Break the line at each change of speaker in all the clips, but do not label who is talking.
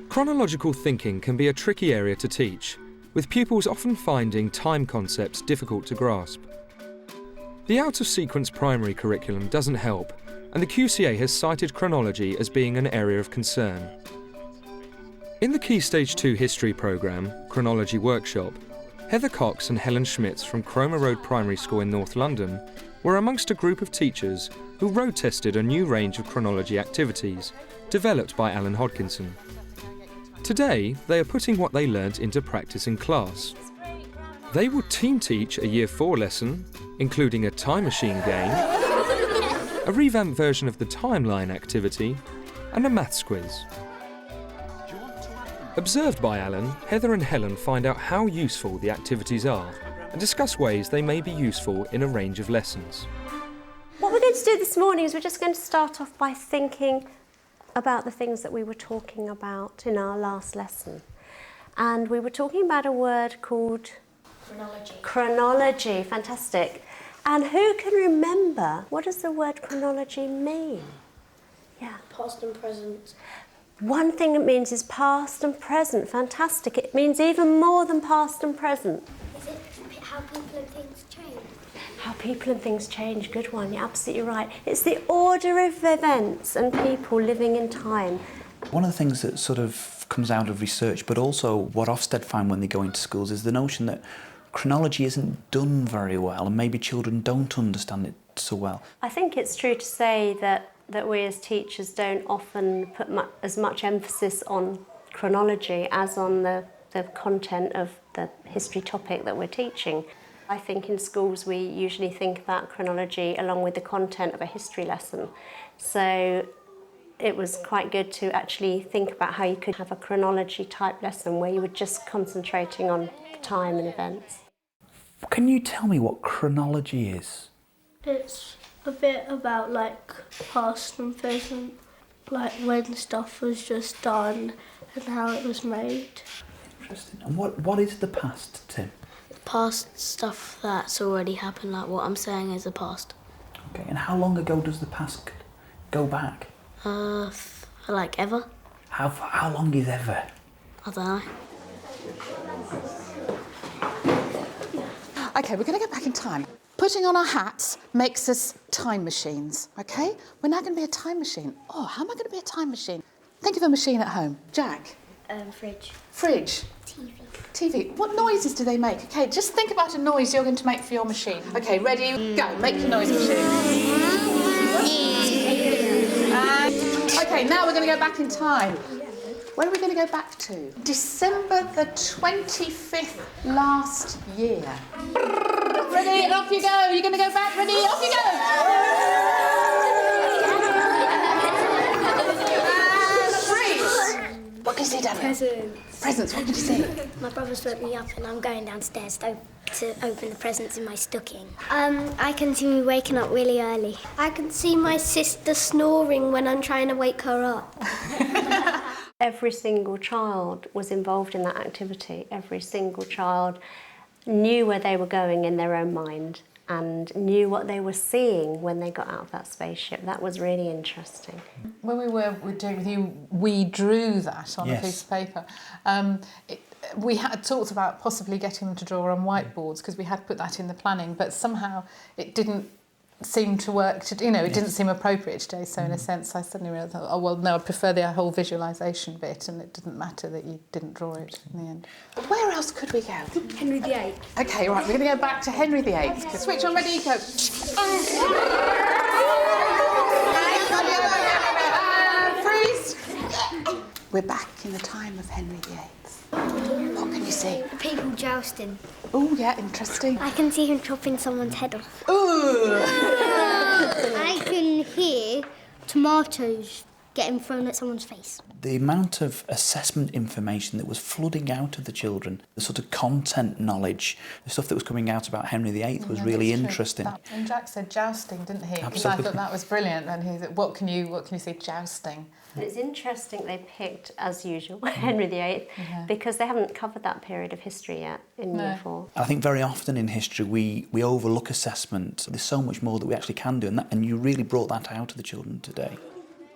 Chronological thinking can be a tricky area to teach, with pupils often finding time concepts difficult to grasp. The out-of-sequence primary curriculum doesn't help, and the QCA has cited chronology as being an area of concern. In the Key Stage 2 History programme, Chronology Workshop, Heather Cox and Helen Schmitz from Cromer Road Primary School in North London were amongst a group of teachers who road tested a new range of chronology activities developed by Alan Hodkinson. Today, they are putting what they learnt into practice in class. They will team teach a Year 4 lesson, including a time machine game, a revamped version of the timeline activity, and a maths quiz. Observed by Alan, Heather and Helen find out how useful the activities are and discuss ways they may be useful in a range of lessons.
What we're going to do this morning is we're just going to start off by thinking about the things that we were talking about in our last lesson. And we were talking about a word called...
Chronology.
Chronology, fantastic. And who can remember, what does the word chronology mean? Yeah.
Past and present.
One thing it means is past and present, fantastic. It means even more than past and present.
Is it how people and things change?
How people and things change, good one, you're absolutely right. It's the order of events and people living in time.
One of the things that sort of comes out of research, but also what Ofsted find when they go into schools, is the notion that chronology isn't done very well and maybe children don't understand it so well.
I think it's true to say that we as teachers don't often put as much emphasis on chronology as on the content of the history topic that we're teaching. I think in schools we usually think about chronology along with the content of a history lesson. So it was quite good to actually think about how you could have a chronology type lesson where you were just concentrating on time and events.
Can you tell me what chronology is?
It's a bit about like past and present, like when stuff was just done and how it was made.
Interesting. And what is the past, Tim?
Past stuff that's already happened, like what I'm saying is the past.
Okay, and how long ago does the past go back?
Like ever.
How long is ever?
I don't know.
OK, we're going to go back in time. Putting on our hats makes us time machines, OK? We're now going to be a time machine. Oh, how am I going to be a time machine? Think of a machine at home. Jack?
Fridge.
Fridge?
TV.
TV. What noises do they make? OK, just think about a noise you're going to make for your machine. OK, ready? Go. Make your noise machine. OK, now we're going to go back in time. Where are we going to go back to? December the 25th last year. Ready, and off you go. You're going to go back. Ready, off you go. Freeze. What can you see, Daniel?
Presents.
Presents, what can you see?
My brother's woke me up and I'm going downstairs to open the presents in my stocking. I can see me waking up really early. I can see my sister snoring when I'm trying to wake her up.
Every single child was involved in that activity. Every single child knew where they were going in their own mind and knew what they were seeing when they got out of that spaceship. That was really interesting.
When we were doing with you, we drew that on a piece of paper. We had talked about possibly getting them to draw on whiteboards because we had put that in the planning, but somehow it didn't seem to work. It didn't seem appropriate today. So in a sense, I suddenly realised, oh well, no, I prefer the whole visualisation bit, and it didn't matter that you didn't draw it in the end.
Where else could we go?
Henry VIII.
OK, right, we're going to go back to Henry VIII. Switch on, ready, go. Freeze. We're back in the time of Henry VIII. What can you see?
People jousting.
Oh, yeah, interesting.
I can see him chopping someone's head off.
Ooh!
I can hear tomatoes getting thrown at someone's face.
The amount of assessment information that was flooding out of the children, the sort of content knowledge, the stuff that was coming out about Henry VIII was really interesting.
And Jack said jousting, didn't he? Because I
Absolutely.
thought that was brilliant. And he said, what can you see jousting?
And it's interesting they picked, as usual, Henry VIII, because they haven't covered that period of history yet in Year 4.
I think very often in history we overlook assessment. There's so much more that we actually can do, and you really brought that out of the children today.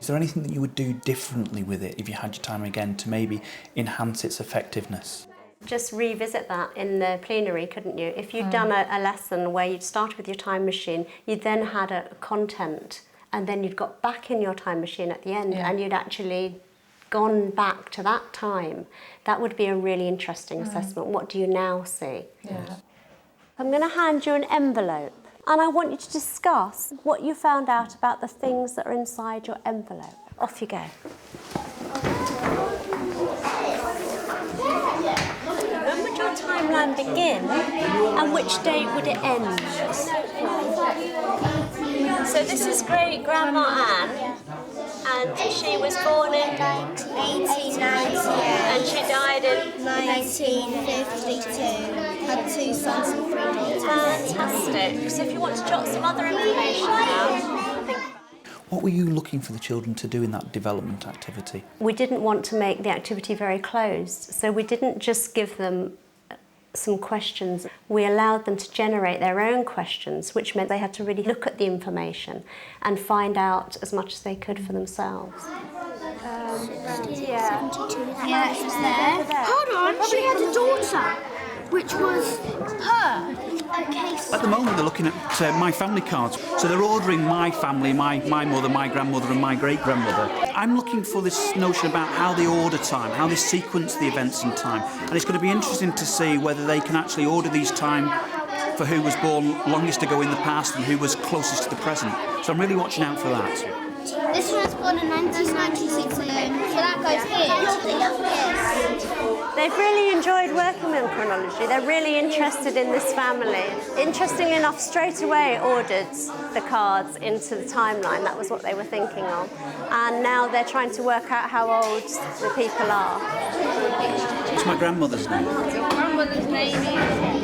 Is there anything that you would do differently with it if you had your time again to maybe enhance its effectiveness?
Just revisit that in the plenary, couldn't you? If you'd done a lesson where you'd started with your time machine, you'd then had a content, and then you'd got back in your time machine at the end, and you'd actually gone back to that time, that would be a really interesting assessment. What do you now see?
Yeah.
I'm going to hand you an envelope, and I want you to discuss what you found out about the things that are inside your envelope. Off you go. When would your timeline begin, and which date would it end? So this is great-grandma Anne, and she was born in
1898
and she died in
1952. Had 2 sons and 3 daughters.
Fantastic. So if you want to jot some other information down, think.
What were you looking for the children to do in that development activity?
We didn't want to make the activity very closed, so we didn't just give them some questions. We allowed them to generate their own questions, which meant they had to really look at the information and find out as much as they could for themselves.
Yeah, it was there. Hold on, she had a daughter, which was her. Okay, so
At the moment they're looking at my family cards, so they're ordering my family, my mother, my grandmother and my great-grandmother. I'm looking for this notion about how they order time, how they sequence the events in time, and it's going to be interesting to see whether they can actually order these time for who was born longest ago in the past and who was closest to the present. So I'm really watching out for that.
this one's born in 1996 alone, so that goes here.
They've really enjoyed working with chronology. They're really interested in this family. Interestingly enough, straight away ordered the cards into the timeline. That was what they were thinking of. And now they're trying to work out how old the people are.
What's my grandmother's name?
Grandmother's name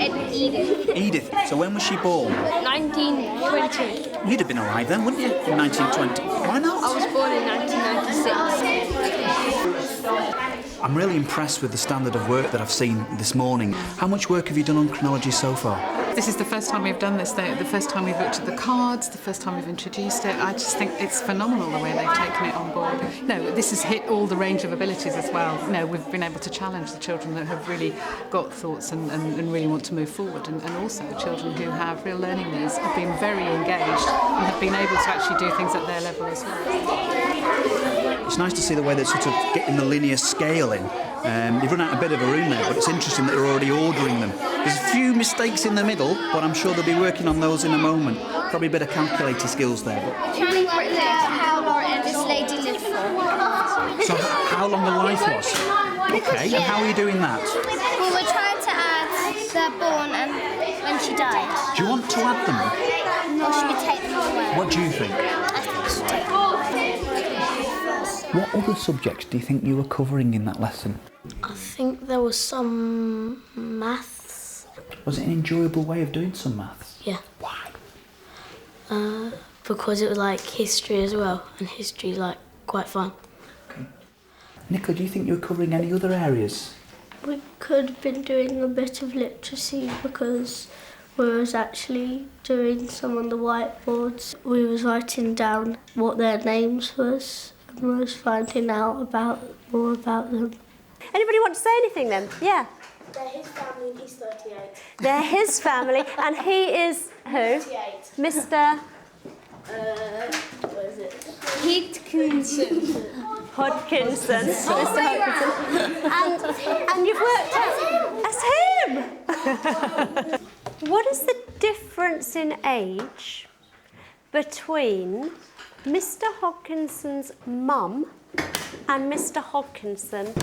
is Edith.
Edith. So when was she born?
1920.
You'd have been alive then, wouldn't you? In 1920. Why not?
I was born in 1996.
I'm really impressed with the standard of work that I've seen this morning. How much work have you done on chronology so far?
This is the first time we've done this, the first time we've looked at the cards, the first time we've introduced it. I just think it's phenomenal the way they've taken it on board. No, this has hit all the range of abilities as well. No, we've been able to challenge the children that have really got thoughts and really want to move forward, and also children who have real learning needs have been very engaged and have been able to actually do things at their level as well.
It's nice to see the way they're sort of getting the linear scale in. They've run out a bit of a room there, but it's interesting that they're already ordering them. There's a few mistakes in the middle, but I'm sure they'll be working on those in a moment. Probably a bit of calculator skills there. But...
Trying to work out how long this lady lived for.
So how long her life was? Okay, and how are you doing that?
Well, we're trying to add the born and when she died.
Do you want to add them?
Or should we take them away?
What do you think?
I think we should take them away.
What other subjects do you think you were covering in that lesson?
I think there was some maths.
Was it an enjoyable way of doing some maths?
Yeah.
Why?
Because it was like history as well, and history like quite fun.
Okay. Nicola, do you think you were covering any other areas?
We could have been doing a bit of literacy because we was actually doing some on the whiteboards. We was writing down what their names was and we was finding out more about them.
Anybody want to say anything then? Yeah.
They're his family and he's 38.
They're his family, and he is who?
38.
Mr.
What is it?
Hodkinson. Mr. Hodkinson. And you've worked out... That's him! What is the difference in age between Mr. Hodkinson's mum and Mr. Hodkinson?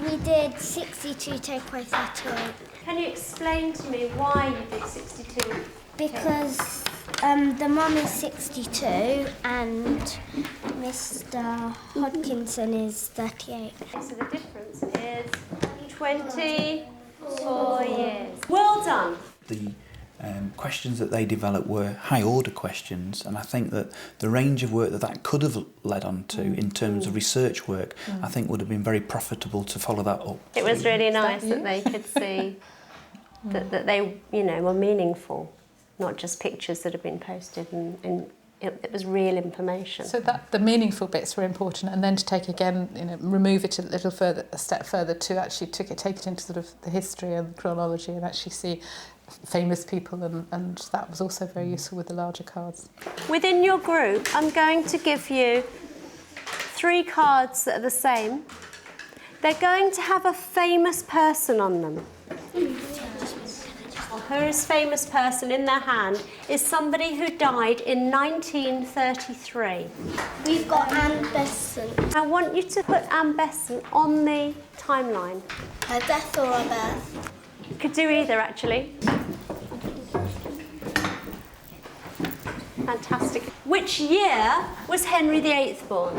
We did 62 take away 38.
Can you explain to me why you did 62?
Because the mum is 62 and Mr. Hodkinson is 38.
So the difference is 24 years. Well done.
The questions that they developed were high-order questions, and I think that the range of work that could have led on to in terms of research work, I think would have been very profitable to follow that up.
It was really nice that they could see that they, were meaningful, not just pictures that have been posted in it was real information.
So that the meaningful bits were important, and then to take again, remove it a step further to actually take it into sort of the history and chronology, and actually see famous people, and that was also very useful with the larger cards.
Within your group, I'm going to give you 3 cards that are the same. They're going to have a famous person on them. Whose famous person in their hand is somebody who died in 1933.
We've got Anne Besant.
I want you to put Anne Besant on the timeline.
Her death or her birth?
You could do either, actually. Fantastic. Which year was Henry VIII born?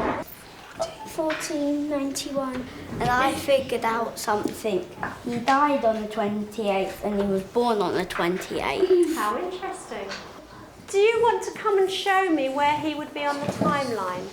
1491.
And I figured out something. He died on the 28th and he was born on the 28th.
How interesting. Do you want to come and show me where he would be on the timeline?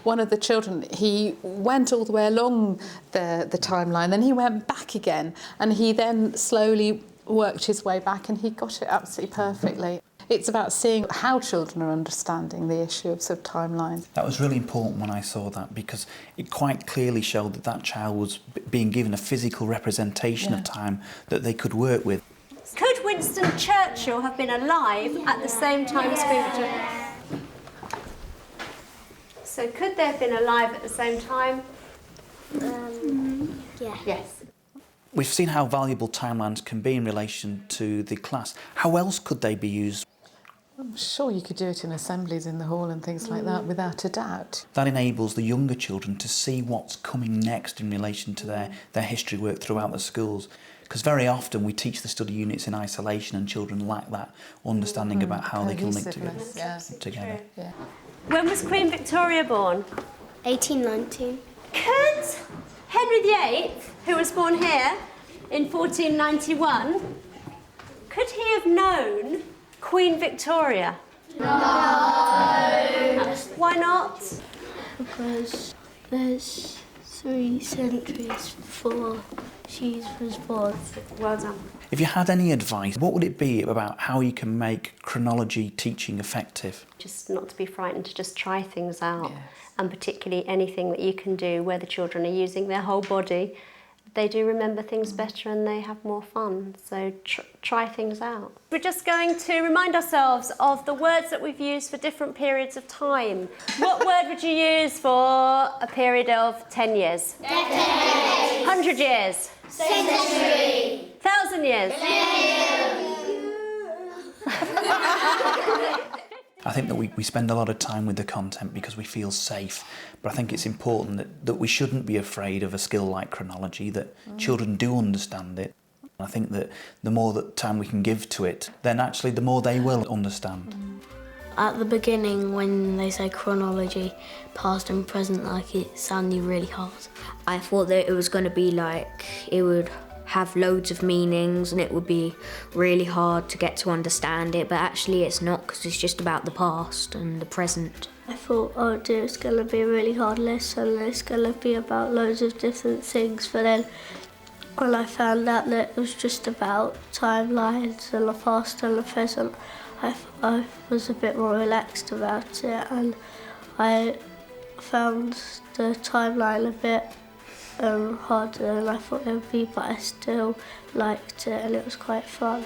One of the children, he went all the way along the timeline, then he went back again, and he then slowly worked his way back, and he got it absolutely perfectly. It's about seeing how children are understanding the issue of sort of timelines.
That was really important when I saw that, because it quite clearly showed that that child was being given a physical representation of time that they could work with.
Could Winston Churchill have been alive at the same time as Queen Victoria? So could they have been alive at the same time?
Yeah.
Yes.
We've seen how valuable timelines can be in relation to the class. How else could they be used?
I'm sure you could do it in assemblies in the hall and things like that, without a doubt.
That enables the younger children to see what's coming next in relation to their history work throughout the schools. Because very often we teach the study units in isolation and children lack that understanding about how they can link together.
Yeah.
When was Queen Victoria born?
1819.
Could Henry VIII, who was born here in 1491, could he have known Queen Victoria? No. Why not?
Because there's 3 centuries before she was born.
Well done.
If you had any advice, what would it be about how you can make chronology teaching effective?
Just not to be frightened, to just try things out.
Yes.
And particularly anything that you can do where the children are using their whole body, they do remember things better and they have more fun. So try things out. We're just going to remind ourselves of the words that we've used for different periods of time. What word would you use for a period of 10 years? Decade. 100 years? Century. 1,000 years?
I think that we spend a lot of time with the content because we feel safe, but I think it's important that we shouldn't be afraid of a skill like chronology, that children do understand it. I think that the more that time we can give to it, then actually the more they will understand.
At the beginning, when they say chronology, past and present, like it sounded really hard. I thought that it was going to be like, it would have loads of meanings and it would be really hard to get to understand it, but actually it's not, because it's just about the past and the present.
I thought, oh dear, it's going to be a really hard lesson, it's going to be about loads of different things, but then when I found out that it was just about timelines and the past and the present, I was a bit more relaxed about it, and I found the timeline a bit harder than I thought it would be, but I still liked it and it was quite fun.